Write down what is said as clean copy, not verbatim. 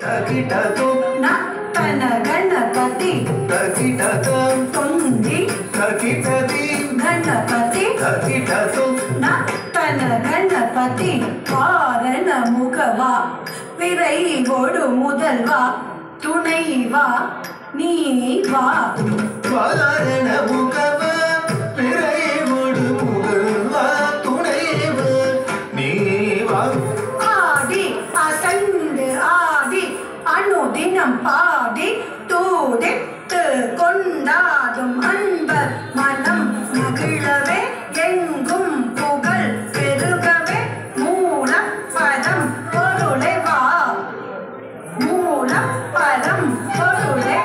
तकिटतो नत्तन गणपति तकिटतो तुंदी तकिटति गणपति तकिटतो नत्तन गणपति वारण मुखवा विரைவோடு முதல்வா துணைவா நீ வா वारण मुखवा विரைவோடு முதல்வா துணைவா நீ வா ஆடி அசைந்து ஆடி அனுதினம் பாடி தூதித்து கொண்டாடும் அன்பர் மனம் மகிழவே எங்கும் புகழ் பெருகவே மூலப்பரம் பொருளை வா மூலப்பரம் பொருளை